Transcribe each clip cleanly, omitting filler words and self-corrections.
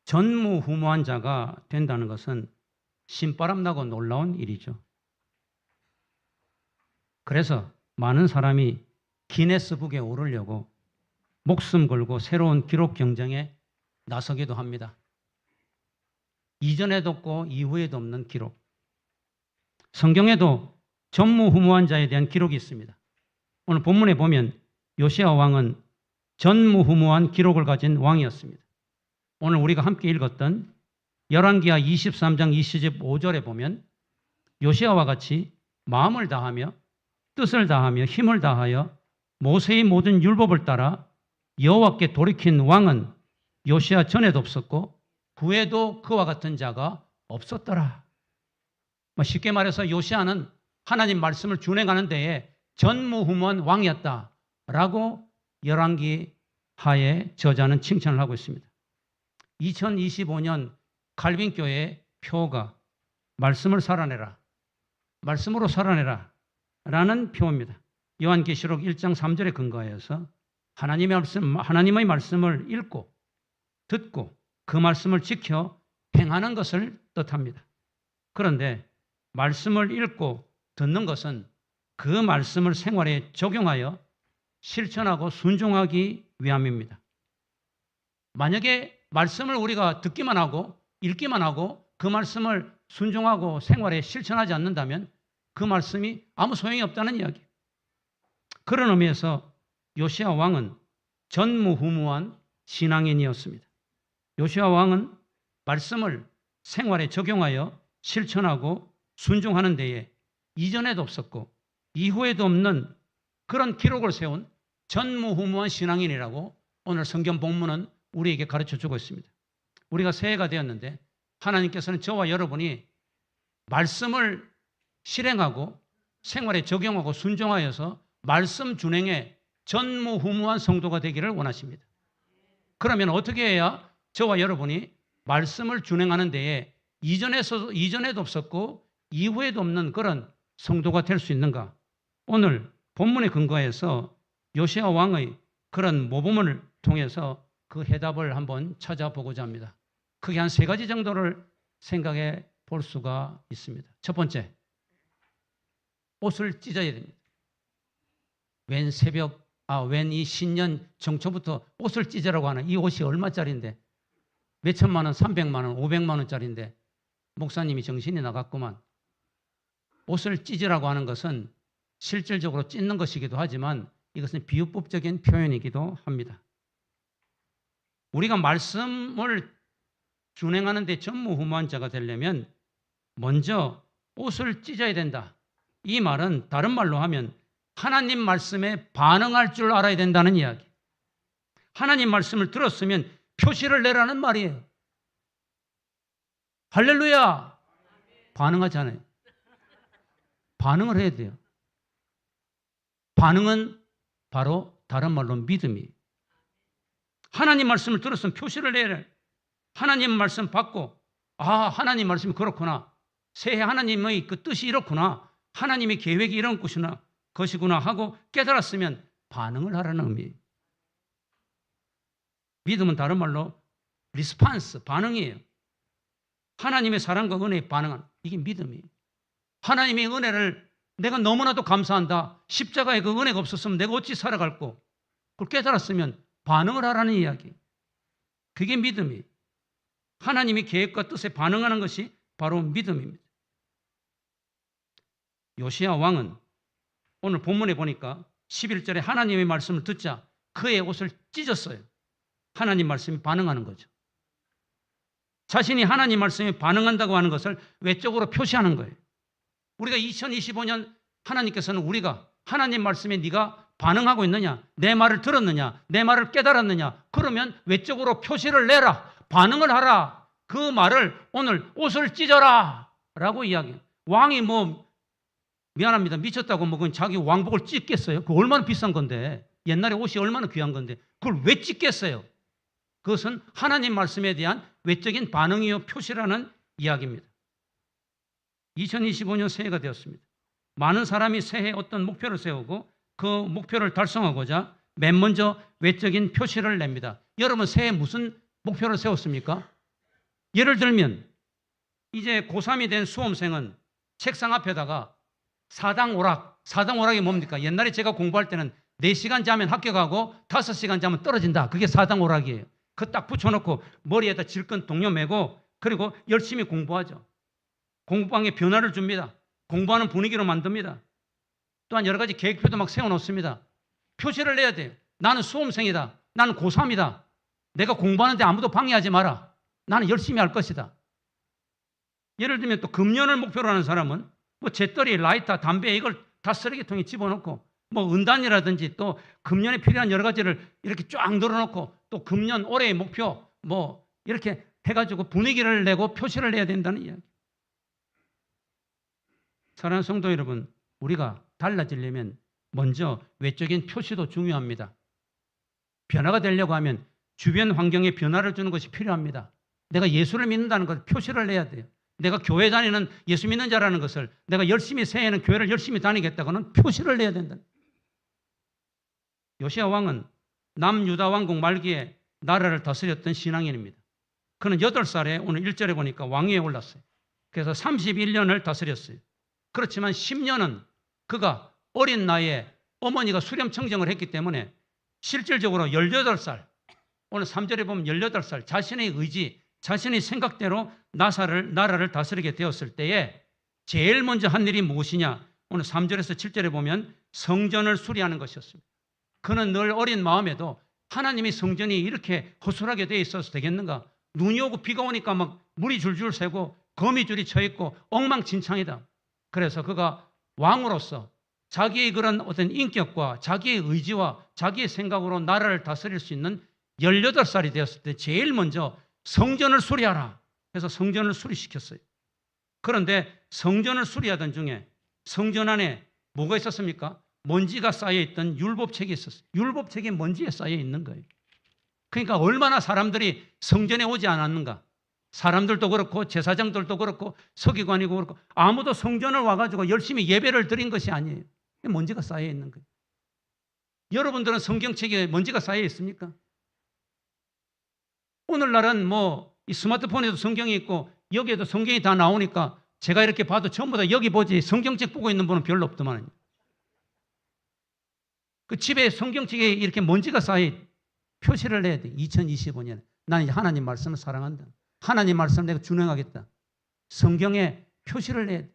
전무후무한 자가 된다는 것은 신바람나고 놀라운 일이죠. 그래서 많은 사람이 기네스북에 오르려고 목숨 걸고 새로운 기록 경쟁에 나서기도 합니다. 이전에도 없고 이후에도 없는 기록. 성경에도 전무후무한 자에 대한 기록이 있습니다. 오늘 본문에 보면 요시야 왕은 전무후무한 기록을 가진 왕이었습니다. 오늘 우리가 함께 읽었던 열왕기하 23장 25절에 보면 요시야와 같이 마음을 다하며 뜻을 다하며 힘을 다하여 모세의 모든 율법을 따라 여호와께 돌이킨 왕은 요시야 전에도 없었고 후에도 그와 같은 자가 없었더라. 쉽게 말해서 요시야는 하나님 말씀을 준행하는 데에 전무후무한 왕이었다라고 열왕기하의 저자는 칭찬을 하고 있습니다. 2025년 칼빈교회의 표가 말씀을 살아내라, 말씀으로 살아내라 라는 표입니다. 요한계시록 1장 3절에 근거하여서 하나님의 말씀을 읽고 듣고 그 말씀을 지켜 행하는 것을 뜻합니다. 그런데 말씀을 읽고 듣는 것은 그 말씀을 생활에 적용하여 실천하고 순종하기 위함입니다. 만약에 말씀을 우리가 듣기만 하고 읽기만 하고 그 말씀을 순종하고 생활에 실천하지 않는다면 그 말씀이 아무 소용이 없다는 이야기. 그런 의미에서 요시야 왕은 전무후무한 신앙인이었습니다. 요시야 왕은 말씀을 생활에 적용하여 실천하고 순종하는 데에 이전에도 없었고 이후에도 없는 그런 기록을 세운 전무후무한 신앙인이라고 오늘 성경 본문은 우리에게 가르쳐주고 있습니다. 우리가 새해가 되었는데 하나님께서는 저와 여러분이 말씀을 실행하고 생활에 적용하고 순종하여서 말씀 준행에 전무후무한 성도가 되기를 원하십니다. 그러면 어떻게 해야 저와 여러분이 말씀을 준행하는 데에 이전에도 없었고 이후에도 없는 그런 성도가 될 수 있는가? 오늘 본문에 근거해서 요시야 왕의 그런 모범을 통해서 그 해답을 한번 찾아보고자 합니다. 크게 한 3가지 정도를 생각해 볼 수가 있습니다. 첫 번째, 옷을 찢어야 됩니다. 웬 이 신년 정초부터 옷을 찢으라고 하는 이 옷이 얼마짜리인데 몇 천만 원, 300만 원, 500만 원짜리인데 목사님이 정신이 나갔구만. 옷을 찢으라고 하는 것은 실질적으로 찢는 것이기도 하지만 이것은 비유법적인 표현이기도 합니다. 우리가 말씀을 준행하는 데 전무후무한 자가 되려면 먼저 옷을 찢어야 된다. 이 말은 다른 말로 하면 하나님 말씀에 반응할 줄 알아야 된다는 이야기. 하나님 말씀을 들었으면 표시를 내라는 말이에요. 할렐루야! 반응하잖아요. 반응을 해야 돼요. 반응은 바로 다른 말로 믿음이에요. 하나님 말씀을 들었으면 표시를 내라. 하나님 말씀 받고 하나님 말씀이 그렇구나. 새해 하나님의 그 뜻이 이렇구나. 하나님의 계획이 이런 것이구나 하고 깨달았으면 반응을 하라는 의미예요. 믿음은 다른 말로 리스판스, 반응이에요. 하나님의 사랑과 은혜에 반응하는 이게 믿음이에요. 하나님의 은혜를 내가 너무나도 감사한다. 십자가에 그 은혜가 없었으면 내가 어찌 살아갈고 그걸 깨달았으면 반응을 하라는 이야기. 그게 믿음이에요. 하나님의 계획과 뜻에 반응하는 것이 바로 믿음입니다. 요시야 왕은 오늘 본문에 보니까 11절에 하나님의 말씀을 듣자 그의 옷을 찢었어요. 하나님 말씀에 반응하는 거죠. 자신이 하나님 말씀에 반응한다고 하는 것을 외적으로 표시하는 거예요. 우리가 2025년 하나님께서는 우리가 하나님 말씀에 네가 반응하고 있느냐, 내 말을 들었느냐, 내 말을 깨달았느냐, 그러면 외적으로 표시를 내라, 반응을 하라. 그 말을 오늘 옷을 찢어라 라고 이야기해요. 왕이 미안합니다. 미쳤다고 그건 자기 왕복을 찢겠어요? 그거 얼마나 비싼 건데, 옛날에 옷이 얼마나 귀한 건데 그걸 왜 찢겠어요? 그것은 하나님 말씀에 대한 외적인 반응이요 표시라는 이야기입니다. 2025년 새해가 되었습니다. 많은 사람이 새해에 어떤 목표를 세우고 그 목표를 달성하고자 맨 먼저 외적인 표시를 냅니다. 여러분 새해 무슨 목표를 세웠습니까? 예를 들면 이제 고3이 된 수험생은 책상 앞에다가 사당오락이 뭡니까? 옛날에 제가 공부할 때는 4시간 자면 합격하고 5시간 자면 떨어진다. 그게 사당오락이에요. 그거 딱 붙여놓고 머리에다 질끈 동료 메고 그리고 열심히 공부하죠. 공부방에 변화를 줍니다. 공부하는 분위기로 만듭니다. 또한 여러 가지 계획표도 막 세워놓습니다. 표시를 내야 돼요. 나는 수험생이다. 나는 고3이다. 내가 공부하는데 아무도 방해하지 마라. 나는 열심히 할 것이다. 예를 들면 또 금년을 목표로 하는 사람은 뭐 재떨이, 라이터, 담배 이걸 다 쓰레기통에 집어넣고 뭐 은단이라든지 또 금년에 필요한 여러 가지를 이렇게 쫙 늘어놓고 또 금년 올해의 목표 뭐 이렇게 해가지고 분위기를 내고 표시를 내야 된다는 이야기. 사랑하는 성도 여러분, 우리가 달라지려면 먼저 외적인 표시도 중요합니다. 변화가 되려고 하면 주변 환경에 변화를 주는 것이 필요합니다. 내가 예수를 믿는다는 것을 표시를 내야 돼요. 내가 교회 다니는 예수 믿는 자라는 것을 내가 열심히 새해에는 교회를 열심히 다니겠다고는 표시를 내야 된다. 요시야 왕은 남유다 왕국 말기에 나라를 다스렸던 신앙인입니다. 그는 8살에 오늘 1절에 보니까 왕위에 올랐어요. 그래서 31년을 다스렸어요. 그렇지만 10년은 그가 어린 나이에 어머니가 수렴청정을 했기 때문에 실질적으로 18살, 오늘 3절에 보면 18살 자신의 의지, 자신의 생각대로 나라를 다스리게 되었을 때에 제일 먼저 한 일이 무엇이냐? 오늘 3절에서 7절에 보면 성전을 수리하는 것이었습니다. 그는 늘 어린 마음에도 하나님이 성전이 이렇게 허술하게 되어 있어서 되겠는가? 눈이 오고 비가 오니까 막 물이 줄줄 새고 거미줄이 쳐 있고 엉망진창이다. 그래서 그가 왕으로서 자기의 그런 어떤 인격과 자기의 의지와 자기의 생각으로 나라를 다스릴 수 있는 18살이 되었을 때 제일 먼저 성전을 수리하라 해서 성전을 수리시켰어요. 그런데 성전을 수리하던 중에 성전 안에 뭐가 있었습니까? 먼지가 쌓여있던 율법책이 있었어요. 율법책이 먼지에 쌓여 있는 거예요. 그러니까 얼마나 사람들이 성전에 오지 않았는가. 사람들도 그렇고 제사장들도 그렇고 서기관이고 그렇고 아무도 성전을 와가지고 열심히 예배를 드린 것이 아니에요. 먼지가 쌓여 있는 거예요. 여러분들은 성경책에 먼지가 쌓여 있습니까? 오늘날은 뭐 이 스마트폰에도 성경이 있고 여기에도 성경이 다 나오니까 제가 이렇게 봐도 전부 다 여기 보지 성경책 보고 있는 분은 별로 없더만요. 그 집에 성경책에 이렇게 먼지가 쌓여 표시를 내야 돼. 2025년에 나는 이제 하나님 말씀을 사랑한다. 하나님 말씀을 내가 준행하겠다. 성경에 표시를 내야 돼.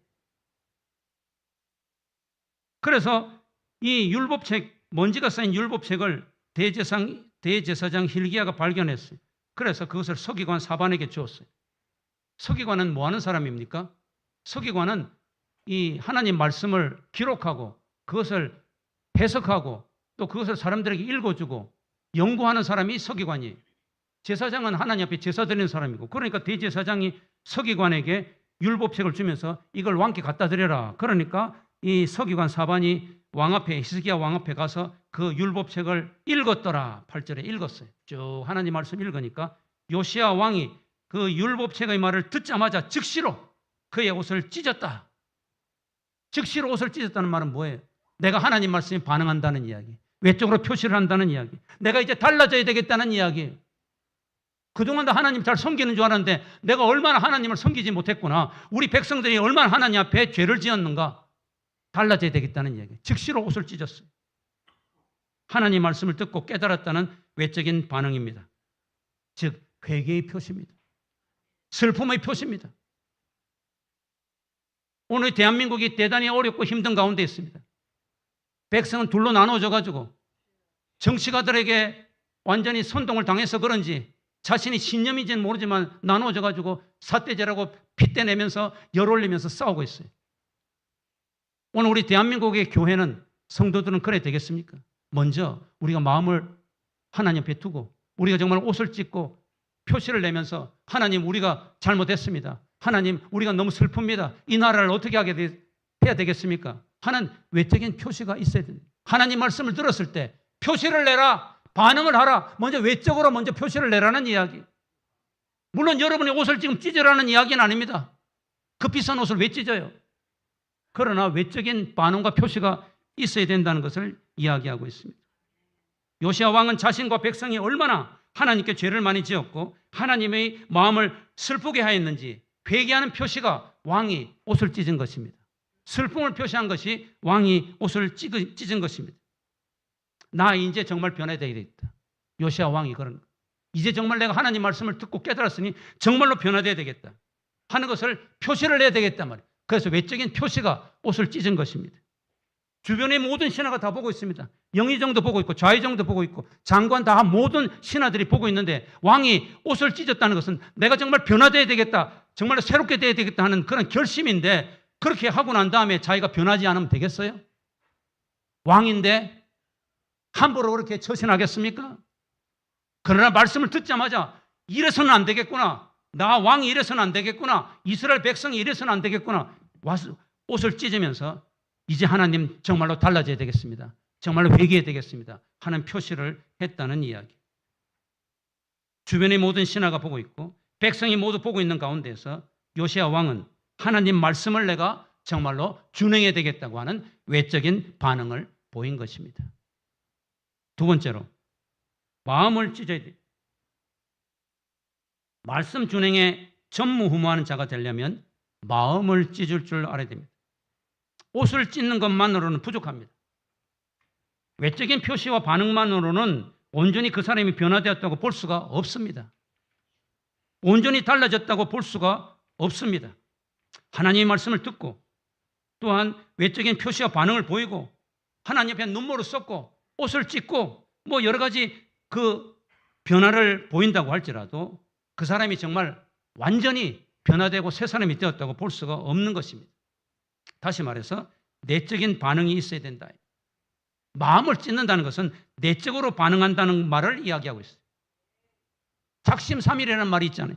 그래서 이 율법책, 먼지가 쌓인 율법책을 대제사장 hil기야가 발견했어요. 그래서 그것을 서기관 사반에게 주었어요. 서기관은 뭐 하는 사람입니까? 서기관은 이 하나님 말씀을 기록하고 그것을 해석하고 또 그것을 사람들에게 읽어주고 연구하는 사람이 서기관이에요. 제사장은 하나님 앞에 제사 드리는 사람이고 그러니까 대제사장이 서기관에게 율법책을 주면서 이걸 왕께 갖다 드려라. 그러니까 이 서기관 사반이 왕 앞에 히스기야 왕 앞에 가서 그 율법책을 읽었더라. 8절에 읽었어요. 쭉 하나님 말씀 읽으니까 요시야 왕이 그 율법책의 말을 듣자마자 즉시로 그의 옷을 찢었다. 즉시로 옷을 찢었다는 말은 뭐예요? 내가 하나님 말씀에 반응한다는 이야기. 외적으로 표시를 한다는 이야기. 내가 이제 달라져야 되겠다는 이야기예요. 그동안 다 하나님 잘 섬기는 줄 알았는데 내가 얼마나 하나님을 섬기지 못했구나. 우리 백성들이 얼마나 하나님 앞에 죄를 지었는가. 달라져야 되겠다는 이야기. 즉시로 옷을 찢었어요. 하나님 말씀을 듣고 깨달았다는 외적인 반응입니다. 즉 회개의 표시입니다. 슬픔의 표시입니다. 오늘 대한민국이 대단히 어렵고 힘든 가운데 있습니다. 백성은 둘로 나눠져 가지고 정치가들에게 완전히 선동을 당해서 그런지 자신이 신념인지는 모르지만 나눠져 가지고 삿대질하고 핏대내면서 열 올리면서 싸우고 있어요. 오늘 우리 대한민국의 교회는 성도들은 그래 되겠습니까? 먼저 우리가 마음을 하나님 앞에 두고 우리가 정말 옷을 찢고 표시를 내면서 하나님 우리가 잘못했습니다. 하나님 우리가 너무 슬픕니다. 이 나라를 어떻게 해야 되겠습니까? 하는 외적인 표시가 있어야 됩니다. 하나님 말씀을 들었을 때 표시를 내라. 반응을 하라. 먼저 외적으로 먼저 표시를 내라는 이야기. 물론 여러분의 옷을 지금 찢으라는 이야기는 아닙니다. 그 비싼 옷을 왜 찢어요? 그러나 외적인 반응과 표시가 있어야 된다는 것을 이야기하고 있습니다. 요시야 왕은 자신과 백성이 얼마나 하나님께 죄를 많이 지었고 하나님의 마음을 슬프게 하였는지 회개하는 표시가 왕이 옷을 찢은 것입니다. 슬픔을 표시한 것이 왕이 옷을 찢은 것입니다. 나 이제 정말 변해야 되겠다. 요시야 왕이 그런 거. 이제 정말 내가 하나님 말씀을 듣고 깨달았으니 정말로 변화돼야 되겠다 하는 것을 표시를 해야 되겠단 말이에요. 그래서 외적인 표시가 옷을 찢은 것입니다. 주변의 모든 신하가 다 보고 있습니다. 영의정도 보고 있고 좌의정도 보고 있고 장관 다 모든 신하들이 보고 있는데 왕이 옷을 찢었다는 것은 내가 정말 변화돼야 되겠다, 정말 새롭게 돼야 되겠다 하는 그런 결심인데, 그렇게 하고 난 다음에 자기가 변하지 않으면 되겠어요? 왕인데 함부로 그렇게 처신하겠습니까? 그러나 말씀을 듣자마자 이래서는 안 되겠구나, 나 왕이 이래서는 안 되겠구나, 이스라엘 백성이 이래서는 안 되겠구나, 와서 옷을 찢으면서 이제 하나님 정말로 달라져야 되겠습니다, 정말로 회개해야 되겠습니다 하는 표시를 했다는 이야기. 주변의 모든 신하가 보고 있고 백성이 모두 보고 있는 가운데서 요시야 왕은 하나님 말씀을 내가 정말로 준행해야 되겠다고 하는 외적인 반응을 보인 것입니다. 두 번째로 마음을 찢어야 돼. 말씀 준행에 전무후무하는 자가 되려면 마음을 찢을 줄 알아야 됩니다. 옷을 찢는 것만으로는 부족합니다. 외적인 표시와 반응만으로는 온전히 그 사람이 변화되었다고 볼 수가 없습니다. 온전히 달라졌다고 볼 수가 없습니다. 하나님의 말씀을 듣고 또한 외적인 표시와 반응을 보이고 하나님 앞에 눈물을 쏟고 옷을 찢고 뭐 여러 가지 그 변화를 보인다고 할지라도 그 사람이 정말 완전히 변화되고 새 사람이 되었다고 볼 수가 없는 것입니다. 다시 말해서 내적인 반응이 있어야 된다. 마음을 찢는다는 것은 내적으로 반응한다는 말을 이야기하고 있어요. 작심삼일이라는 말이 있잖아요.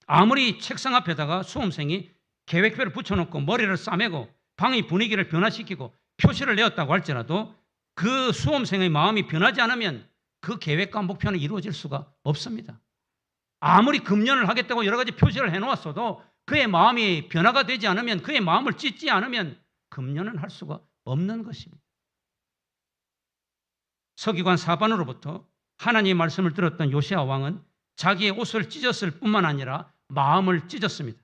아무리 책상 앞에다가 수험생이 계획표를 붙여놓고 머리를 싸매고 방의 분위기를 변화시키고 표시를 내었다고 할지라도 그 수험생의 마음이 변하지 않으면 그 계획과 목표는 이루어질 수가 없습니다. 아무리 금연을 하겠다고 여러 가지 표시를 해놓았어도 그의 마음이 변화가 되지 않으면, 그의 마음을 찢지 않으면 금연은 할 수가 없는 것입니다. 서기관 사반으로부터 하나님의 말씀을 들었던 요시야 왕은 자기의 옷을 찢었을 뿐만 아니라 마음을 찢었습니다.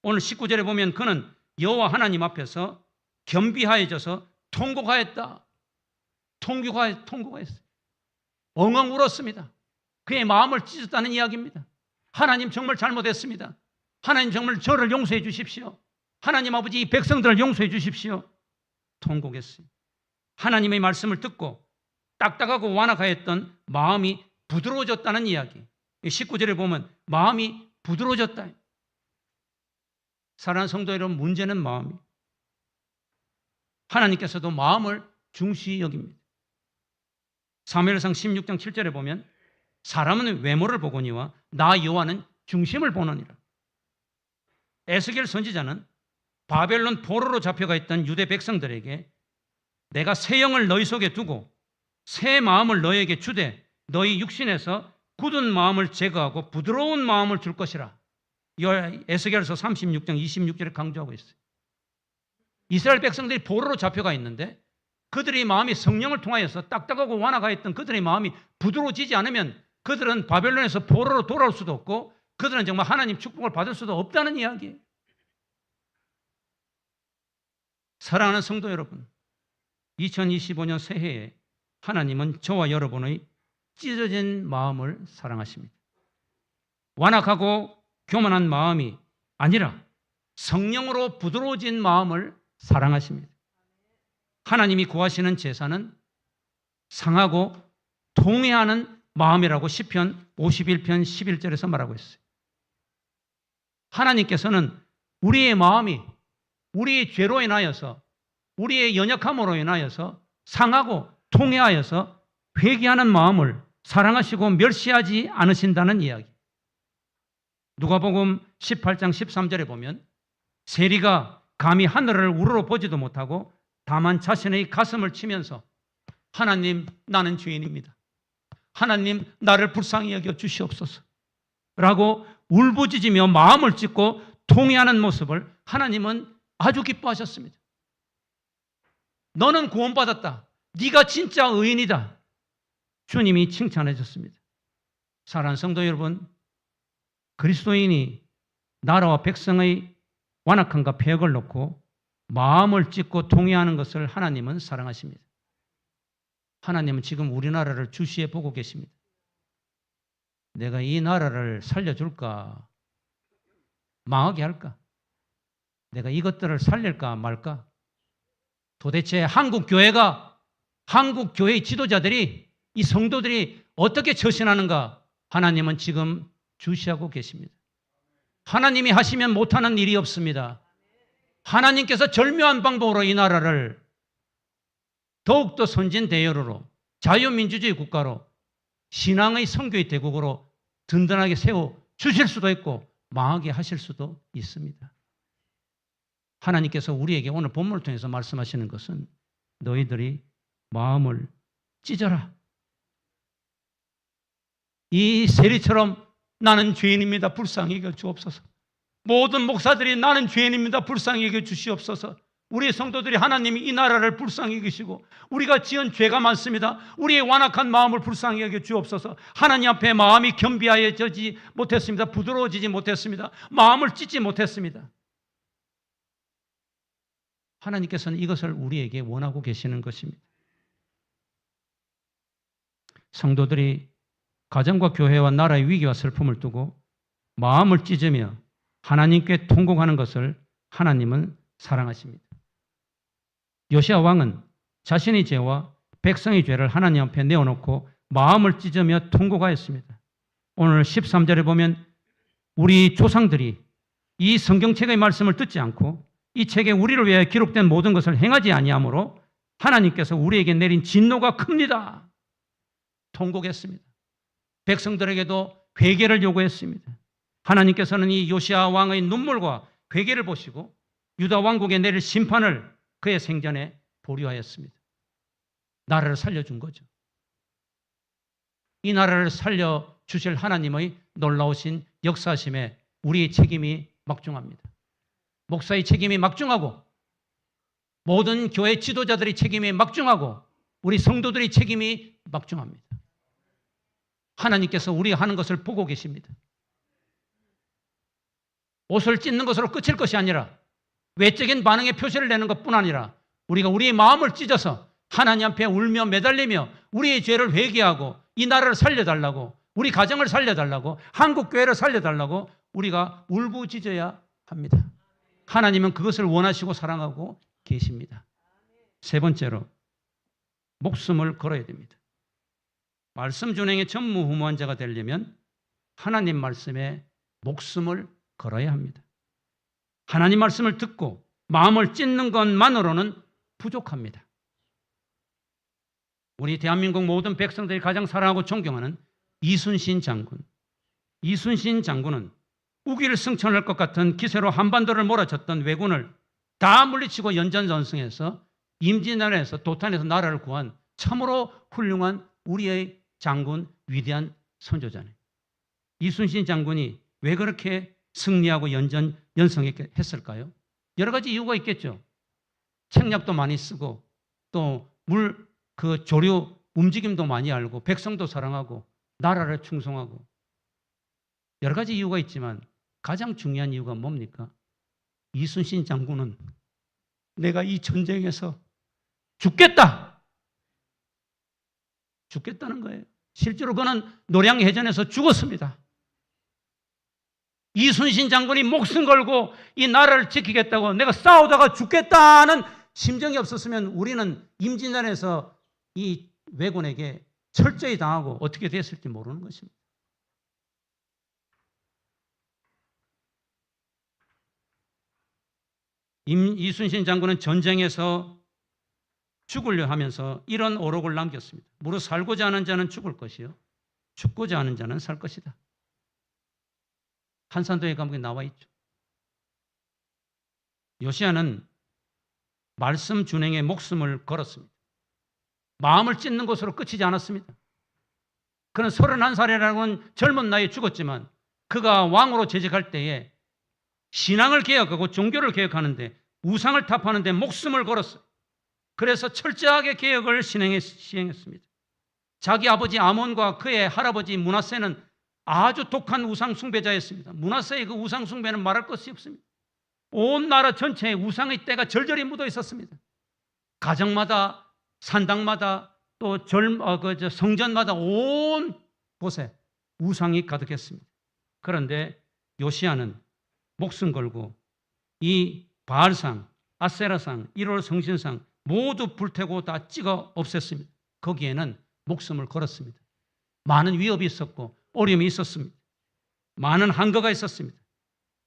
오늘 19절에 보면 그는 여호와 하나님 앞에서 겸비하여져서 통곡하였다. 통곡하였어요. 엉엉 울었습니다. 그의 마음을 찢었다는 이야기입니다. 하나님 정말 잘못했습니다. 하나님 정말 저를 용서해 주십시오. 하나님 아버지 이 백성들을 용서해 주십시오. 통곡했어요. 하나님의 말씀을 듣고 딱딱하고 완악하였던 마음이 부드러워졌다는 이야기. 19절에 보면 마음이 부드러워졌다. 사랑하는 성도 여러분, 문제는 마음이. 하나님께서도 마음을 중시 여깁니다. 사무엘상 16장 7절에 보면 사람은 외모를 보거니와 나 여호와는 중심을 보느니라. 에스겔 선지자는 바벨론 포로로 잡혀가 있던 유대 백성들에게 내가 새 영을 너희 속에 두고 새 마음을 너희에게 주되 너희 육신에서 굳은 마음을 제거하고 부드러운 마음을 줄 것이라. 에스겔서 36장 26절에 강조하고 있어요. 이스라엘 백성들이 포로로 잡혀가 있는데 그들의 마음이 성령을 통하여서 딱딱하고 완화가 있던 그들의 마음이 부드러워지지 않으면 그들은 바벨론에서 포로로 돌아올 수도 없고 그들은 정말 하나님 축복을 받을 수도 없다는 이야기예요. 사랑하는 성도 여러분, 2025년 새해에 하나님은 저와 여러분의 찢어진 마음을 사랑하십니다. 완악하고 교만한 마음이 아니라 성령으로 부드러워진 마음을 사랑하십니다. 하나님이 구하시는 제사는 상하고 통회하는 마음이라고 시편 51편 11절에서 말하고 있어요. 하나님께서는 우리의 마음이 우리의 죄로 인하여서 우리의 연약함으로 인하여서 상하고 통회하여서 회개하는 마음을 사랑하시고 멸시하지 않으신다는 이야기. 누가복음 18장 13절에 보면 세리가 감히 하늘을 우러러 보지도 못하고 다만 자신의 가슴을 치면서 하나님 나는 죄인입니다. 하나님 나를 불쌍히 여겨 주시옵소서 라고 울부짖으며 마음을 찢고 통회하는 모습을 하나님은 아주 기뻐하셨습니다. 너는 구원받았다. 네가 진짜 의인이다. 주님이 칭찬해 줬습니다. 사랑하는 성도 여러분, 그리스도인이 나라와 백성의 완악함과 폐역을 놓고 마음을 찢고 통회하는 것을 하나님은 사랑하십니다. 하나님은 지금 우리나라를 주시해 보고 계십니다. 내가 이 나라를 살려줄까? 망하게 할까? 내가 이것들을 살릴까 말까? 도대체 한국 교회의 지도자들이, 이 성도들이 어떻게 처신하는가? 하나님은 지금 주시하고 계십니다. 하나님이 하시면 못하는 일이 없습니다. 하나님께서 절묘한 방법으로 이 나라를 더욱더 선진 대열으로, 자유민주주의 국가로, 신앙의 선교의 대국으로 든든하게 세워 주실 수도 있고 망하게 하실 수도 있습니다. 하나님께서 우리에게 오늘 본문을 통해서 말씀하시는 것은 너희들이 마음을 찢어라. 이 세리처럼 나는 죄인입니다. 불쌍히 여겨 주옵소서. 모든 목사들이 나는 죄인입니다. 불쌍히 여겨 주시옵소서. 우리 성도들이 하나님이 이 나라를 불쌍히 여기시고 우리가 지은 죄가 많습니다. 우리의 완악한 마음을 불쌍히 여겨 주옵소서. 하나님 앞에 마음이 겸비하여지지 못했습니다. 부드러워지지 못했습니다. 마음을 찢지 못했습니다. 하나님께서는 이것을 우리에게 원하고 계시는 것입니다. 성도들이 가정과 교회와 나라의 위기와 슬픔을 두고 마음을 찢으며 하나님께 통곡하는 것을 하나님은 사랑하십니다. 요시야 왕은 자신의 죄와 백성의 죄를 하나님 앞에 내어놓고 마음을 찢으며 통곡하였습니다. 오늘 13절에 보면 우리 조상들이 이 성경책의 말씀을 듣지 않고 이 책에 우리를 위하여 기록된 모든 것을 행하지 아니하므로 하나님께서 우리에게 내린 진노가 큽니다. 통곡했습니다. 백성들에게도 회개를 요구했습니다. 하나님께서는 이 요시야 왕의 눈물과 회개를 보시고 유다 왕국에 내릴 심판을 그의 생전에 보류하였습니다. 나라를 살려준 거죠. 이 나라를 살려주실 하나님의 놀라우신 역사심에 우리의 책임이 막중합니다. 목사의 책임이 막중하고 모든 교회 지도자들의 책임이 막중하고 우리 성도들의 책임이 막중합니다. 하나님께서 우리가 하는 것을 보고 계십니다. 옷을 찢는 것으로 끝일 것이 아니라 외적인 반응의 표시를 내는 것뿐 아니라 우리가 우리의 마음을 찢어서 하나님 앞에 울며 매달리며 우리의 죄를 회개하고 이 나라를 살려달라고, 우리 가정을 살려달라고, 한국 교회를 살려달라고 우리가 울부짖어야 합니다. 하나님은 그것을 원하시고 사랑하고 계십니다. 세 번째로 목숨을 걸어야 됩니다. 말씀 준행의 전무후무한 자가 되려면 하나님 말씀에 목숨을 걸어야 합니다. 하나님 말씀을 듣고 마음을 찢는 것만으로는 부족합니다. 우리 대한민국 모든 백성들이 가장 사랑하고 존경하는 이순신 장군. 이순신 장군은 우기를 승천할 것 같은 기세로 한반도를 몰아쳤던 왜군을 다 물리치고 연전전승해서 임진왜란에서 도탄에서 나라를 구한 참으로 훌륭한 우리의 장군, 위대한 선조자네. 이순신 장군이 왜 그렇게 승리하고 연성했을까요? 여러 가지 이유가 있겠죠. 책략도 많이 쓰고 또 조류 움직임도 많이 알고 백성도 사랑하고 나라를 충성하고 여러 가지 이유가 있지만 가장 중요한 이유가 뭡니까? 이순신 장군은 내가 이 전쟁에서 죽겠다는 거예요. 실제로 그는 노량해전에서 죽었습니다. 이순신 장군이 목숨 걸고 이 나라를 지키겠다고 내가 싸우다가 죽겠다는 심정이 없었으면 우리는 임진왜란에서 이 왜군에게 철저히 당하고 어떻게 됐을지 모르는 것입니다. 이순신 장군은 전쟁에서 죽으려 하면서 이런 오록을 남겼습니다. 무릇 살고자 하는 자는 죽을 것이요 죽고자 하는 자는 살 것이다. 한산도의 감옥에 나와 있죠. 요시야는 말씀 준행에 목숨을 걸었습니다. 마음을 찢는 것으로 끝이지 않았습니다. 그는 31살이라는 젊은 나이에 죽었지만 그가 왕으로 재직할 때에 신앙을 개혁하고 종교를 개혁하는데 우상을 타파하는데 목숨을 걸었어요. 그래서 철저하게 개혁을 시행했습니다. 자기 아버지 아몬과 그의 할아버지 므낫세는 아주 독한 우상 숭배자였습니다. 므낫세의 그 우상 숭배는 말할 것이 없습니다. 온 나라 전체에 우상의 때가 절절히 묻어 있었습니다. 가정마다, 산당마다, 또 성전마다 온 곳에 우상이 가득했습니다. 그런데 요시야는 목숨 걸고 이 바알상, 아세라상, 1월 성신상 모두 불태고 다 찍어 없앴습니다. 거기에는 목숨을 걸었습니다. 많은 위협이 있었고 어려움이 있었습니다. 많은 한거가 있었습니다.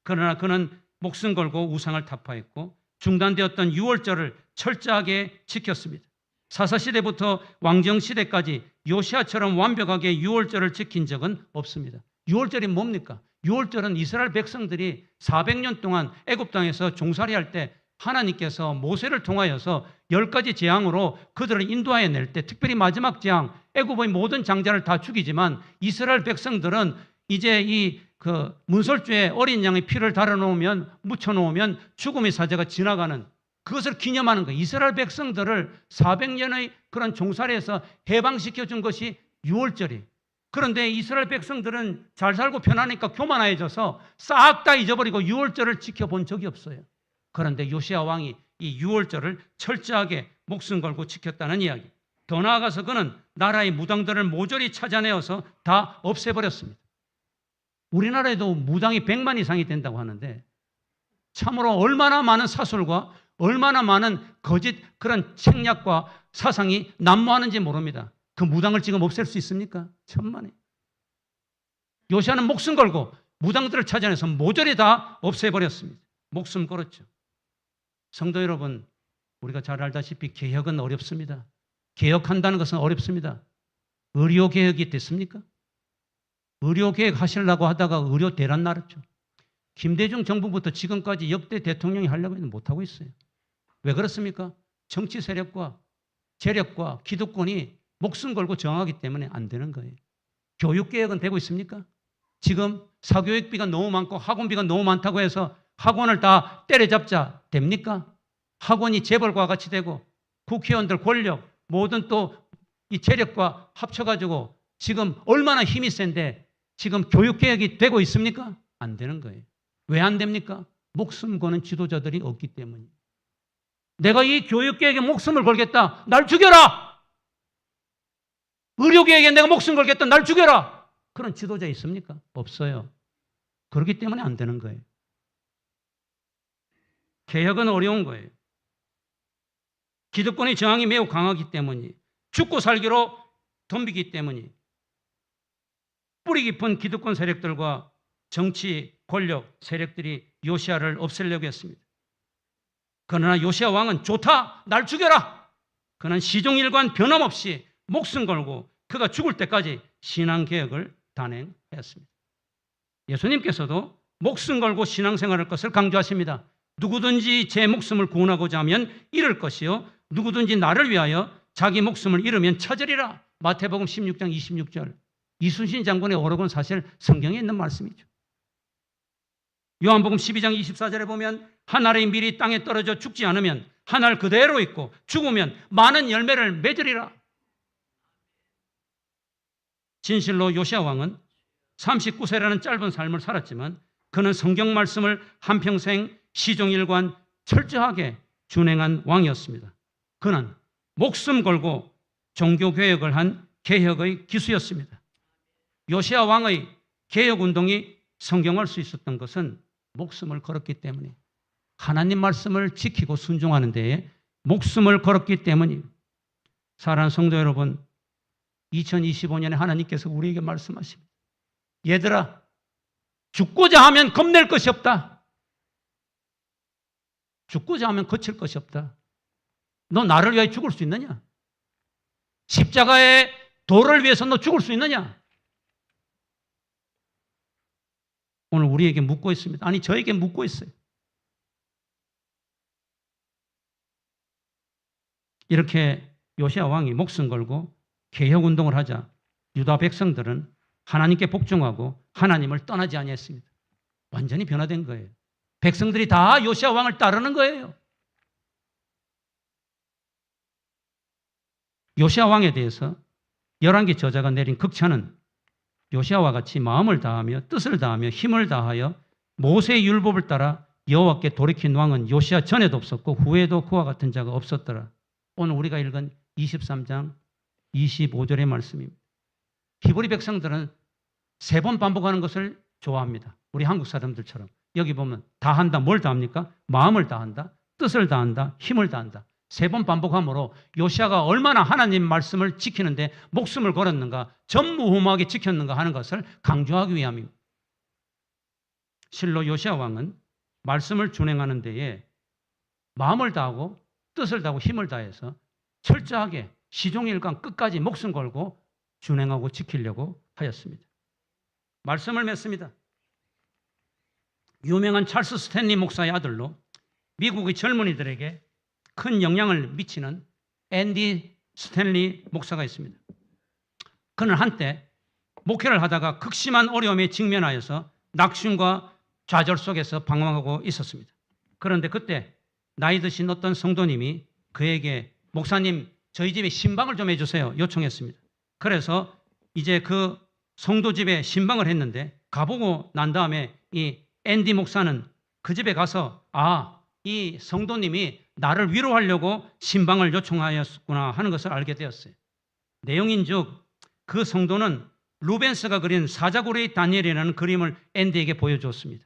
그러나 그는 목숨 걸고 우상을 타파했고 중단되었던 유월절을 철저하게 지켰습니다. 사사시대부터 왕정시대까지 요시야처럼 완벽하게 유월절을 지킨 적은 없습니다. 유월절이 뭡니까? 유월절은 이스라엘 백성들이 400년 동안 애굽 땅에서 종살이할 때 하나님께서 모세를 통하여서 10가지 재앙으로 그들을 인도하여 낼 때, 특별히 마지막 재앙, 애굽의 모든 장자를 다 죽이지만 이스라엘 백성들은 이제 이 문설주에 어린 양의 피를 달아놓으면, 묻혀놓으면 죽음의 사자가 지나가는, 그것을 기념하는 거예요. 이스라엘 백성들을 400년의 그런 종살이에서 해방시켜 준 것이 유월절이에요. 그런데 이스라엘 백성들은 잘 살고 편하니까 교만해져서 싹 다 잊어버리고 유월절을 지켜본 적이 없어요. 그런데 요시야 왕이 이 유월절을 철저하게 목숨 걸고 지켰다는 이야기. 더 나아가서 그는 나라의 무당들을 모조리 찾아내어서 다 없애버렸습니다. 우리나라에도 무당이 100만 이상이 된다고 하는데 참으로 얼마나 많은 사술과 얼마나 많은 거짓 그런 책략과 사상이 난무하는지 모릅니다. 그 무당을 지금 없앨 수 있습니까? 천만에. 요시야는 목숨 걸고 무당들을 찾아내서 모조리 다 없애버렸습니다. 목숨 걸었죠. 성도 여러분, 우리가 잘 알다시피 개혁은 어렵습니다. 개혁한다는 것은 어렵습니다. 의료개혁이 됐습니까? 의료개혁 하시려고 하다가 의료 대란 날았죠. 김대중 정부부터 지금까지 역대 대통령이 하려고 했는데 못하고 있어요. 왜 그렇습니까? 정치 세력과 재력과 기득권이 목숨 걸고 저항하기 때문에 안 되는 거예요. 교육개혁은 되고 있습니까? 지금 사교육비가 너무 많고 학원비가 너무 많다고 해서 학원을 다 때려잡자 됩니까? 학원이 재벌과 같이 되고 국회의원들 권력 모든 또 이 재력과 합쳐가지고 지금 얼마나 힘이 센데 지금 교육개혁이 되고 있습니까? 안 되는 거예요. 왜 안 됩니까? 목숨 거는 지도자들이 없기 때문이에요. 내가 이 교육개혁에 목숨을 걸겠다. 날 죽여라. 의료개혁에 내가 목숨 걸겠다. 날 죽여라. 그런 지도자 있습니까? 없어요. 그렇기 때문에 안 되는 거예요. 개혁은 어려운 거예요. 기득권의 저항이 매우 강하기 때문이, 죽고 살기로 덤비기 때문이, 뿌리 깊은 기득권 세력들과 정치 권력 세력들이 요시야를 없애려고 했습니다. 그러나 요시야 왕은 좋다, 날 죽여라. 그는 시종일관 변함없이 목숨 걸고 그가 죽을 때까지 신앙개혁을 단행했습니다. 예수님께서도 목숨 걸고 신앙생활할 것을 강조하십니다. 누구든지 제 목숨을 구원하고자 하면 잃을 것이요 누구든지 나를 위하여 자기 목숨을 잃으면 찾으리라. 마태복음 16장 26절. 이순신 장군의 오록은 사실 성경에 있는 말씀이죠. 요한복음 12장 24절에 보면 한 알의 밀이 땅에 떨어져 죽지 않으면 한 알 그대로 있고 죽으면 많은 열매를 맺으리라. 진실로 요시야 왕은 39세라는 짧은 삶을 살았지만 그는 성경 말씀을 한평생 시종일관 철저하게 준행한 왕이었습니다. 그는 목숨 걸고 종교개혁을 한 개혁의 기수였습니다. 요시야 왕의 개혁운동이 성경할 수 있었던 것은 목숨을 걸었기 때문에, 하나님 말씀을 지키고 순종하는 데에 목숨을 걸었기 때문입니다. 사랑하는 성도 여러분, 2025년에 하나님께서 우리에게 말씀하십니다. 얘들아, 죽고자 하면 겁낼 것이 없다. 죽고자 하면 거칠 것이 없다. 너 나를 위하여 죽을 수 있느냐? 십자가의 도를 위해서 너 죽을 수 있느냐? 오늘 우리에게 묻고 있습니다. 아니, 저에게 묻고 있어요. 이렇게 요시야 왕이 목숨 걸고 개혁운동을 하자 유다 백성들은 하나님께 복종하고 하나님을 떠나지 아니했습니다. 완전히 변화된 거예요. 백성들이 다 요시야 왕을 따르는 거예요. 요시야 왕에 대해서 열왕기 저자가 내린 극찬은 요시야와 같이 마음을 다하며 뜻을 다하며 힘을 다하여 모세의 율법을 따라 여호와께 돌이킨 왕은 요시야 전에도 없었고 후에도 그와 같은 자가 없었더라. 오늘 우리가 읽은 23장 25절의 말씀입니다. 히브리 백성들은 3번 반복하는 것을 좋아합니다. 우리 한국 사람들처럼. 여기 보면 다한다. 뭘 다합니까? 마음을 다한다. 뜻을 다한다. 힘을 다한다. 3번 반복함으로 요시야가 얼마나 하나님 말씀을 지키는데 목숨을 걸었는가, 전무후무하게 지켰는가 하는 것을 강조하기 위함입니다. 실로 요시야 왕은 말씀을 준행하는 데에 마음을 다하고 뜻을 다하고 힘을 다해서 철저하게 시종일관 끝까지 목숨 걸고 준행하고 지키려고 하였습니다. 말씀을 맺습니다. 유명한 찰스 스탠리 목사의 아들로 미국의 젊은이들에게 큰 영향을 미치는 앤디 스탠리 목사가 있습니다. 그는 한때 목회를 하다가 극심한 어려움에 직면하여서 낙심과 좌절 속에서 방황하고 있었습니다. 그런데 그때 나이 드신 어떤 성도님이 그에게 목사님 저희 집에 신방을 좀 해주세요 요청했습니다. 그래서 이제 그 성도 집에 신방을 했는데 가보고 난 다음에 이 앤디 목사는 그 집에 가서 이 성도님이 나를 위로하려고 신방을 요청하였구나 하는 것을 알게 되었어요. 내용인즉 그 성도는 루벤스가 그린 사자고래의 다니엘이라는 그림을 앤디에게 보여주었습니다.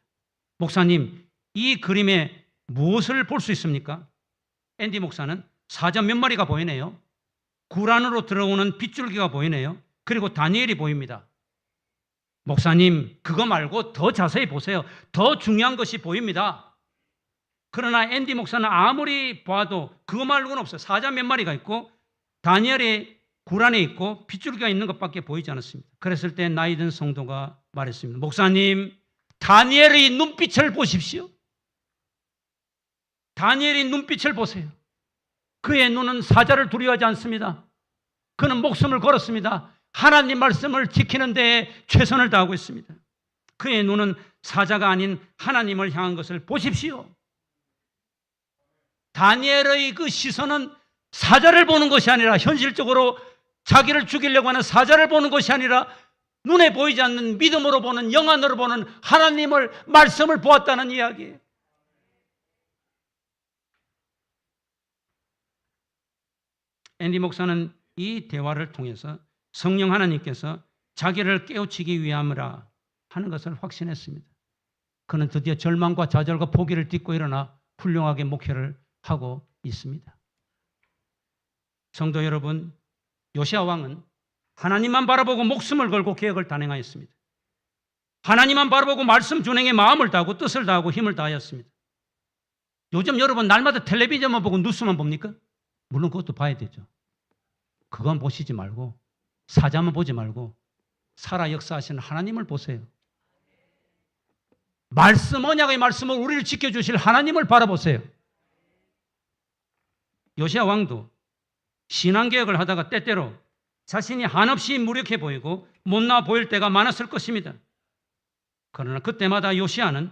목사님, 이 그림에 무엇을 볼 수 있습니까? 앤디 목사는 사자 몇 마리가 보이네요. 굴 안으로 들어오는 빗줄기가 보이네요. 그리고 다니엘이 보입니다. 목사님, 그거 말고 더 자세히 보세요. 더 중요한 것이 보입니다. 그러나 앤디 목사는 아무리 봐도 그거 말고는 없어요. 사자 몇 마리가 있고 다니엘의 굴 안에 있고 빗줄기가 있는 것밖에 보이지 않았습니다. 그랬을 때 나이 든 성도가 말했습니다. 목사님, 다니엘의 눈빛을 보십시오. 다니엘의 눈빛을 보세요. 그의 눈은 사자를 두려워하지 않습니다. 그는 목숨을 걸었습니다. 하나님 말씀을 지키는 데에 최선을 다하고 있습니다. 그의 눈은 사자가 아닌 하나님을 향한 것을 보십시오. 다니엘의 그 시선은 사자를 보는 것이 아니라 현실적으로 자기를 죽이려고 하는 사자를 보는 것이 아니라 눈에 보이지 않는 믿음으로 보는 영안으로 보는 하나님을 말씀을 보았다는 이야기예요. 앤디 목사는 이 대화를 통해서 성령 하나님께서 자기를 깨우치기 위함이라 하는 것을 확신했습니다. 그는 드디어 절망과 좌절과 포기를 딛고 일어나 훌륭하게 목회를 하고 있습니다. 성도 여러분, 요시야 왕은 하나님만 바라보고 목숨을 걸고 계획을 단행하였습니다. 하나님만 바라보고 말씀 준행에 마음을 다하고 뜻을 다하고 힘을 다하였습니다. 요즘 여러분 날마다 텔레비전만 보고 뉴스만 봅니까? 물론 그것도 봐야 되죠. 그건 보시지 말고 사자만 보지 말고 살아 역사하시는 하나님을 보세요. 말씀, 언약의 말씀을 우리를 지켜주실 하나님을 바라보세요. 요시야 왕도 신앙개혁을 하다가 때때로 자신이 한없이 무력해 보이고 못나 보일 때가 많았을 것입니다. 그러나 그때마다 요시야는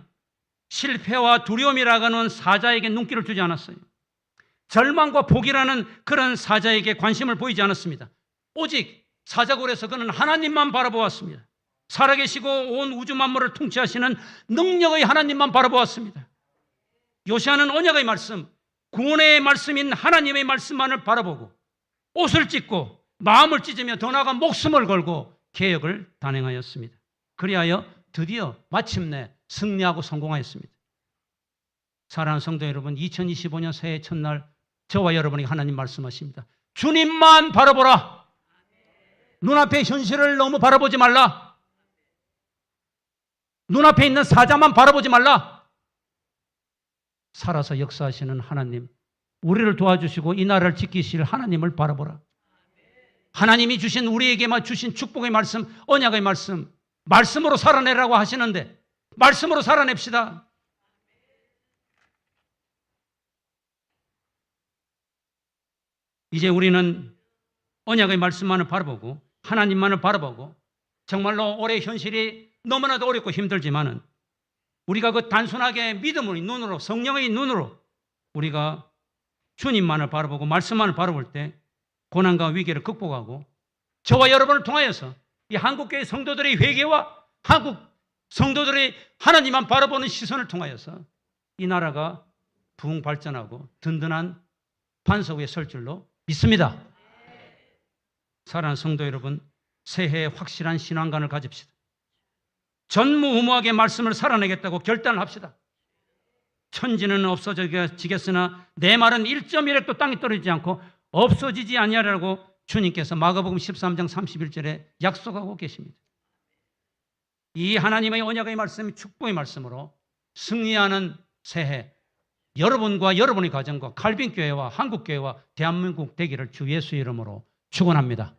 실패와 두려움이라는 사자에게 눈길을 주지 않았어요. 절망과 포기라는 그런 사자에게 관심을 보이지 않았습니다. 오직 사자굴에서 그는 하나님만 바라보았습니다. 살아계시고 온 우주 만물을 통치하시는 능력의 하나님만 바라보았습니다. 요시야는 언약의 말씀, 구원의 말씀인 하나님의 말씀만을 바라보고 옷을 찢고 마음을 찢으며 더 나아가 목숨을 걸고 개혁을 단행하였습니다. 그리하여 드디어 마침내 승리하고 성공하였습니다. 사랑하는 성도 여러분, 2025년 새해 첫날 저와 여러분에게 하나님 말씀하십니다. 주님만 바라보라. 눈앞의 현실을 너무 바라보지 말라. 눈앞에 있는 사자만 바라보지 말라. 살아서 역사하시는 하나님, 우리를 도와주시고 이 나라를 지키실 하나님을 바라보라. 하나님이 주신 우리에게만 주신 축복의 말씀, 언약의 말씀, 말씀으로 살아내라고 하시는데 말씀으로 살아냅시다. 이제 우리는 언약의 말씀만을 바라보고 하나님만을 바라보고 정말로 올해 현실이 너무나도 어렵고 힘들지만은 우리가 그 단순하게 믿음의 눈으로 성령의 눈으로 우리가 주님만을 바라보고 말씀만을 바라볼 때 고난과 위기를 극복하고 저와 여러분을 통하여서 이 한국교회 성도들의 회개와 한국 성도들의 하나님만 바라보는 시선을 통하여서 이 나라가 부흥 발전하고 든든한 반석 위에 설 줄로 믿습니다. 사랑하는 성도 여러분, 새해에 확실한 신앙관을 가집시다. 전무후무하게 말씀을 살아내겠다고 결단을 합시다. 천지는 없어지겠으나 내 말은 1.1획도 땅에 떨어지지 않고 없어지지 아니하리라고 주님께서 마가복음 13장 31절에 약속하고 계십니다. 이 하나님의 언약의 말씀, 축복의 말씀으로 승리하는 새해, 여러분과 여러분의 가정과 칼빈교회와 한국교회와 대한민국 되기를 주 예수의 이름으로 축원합니다.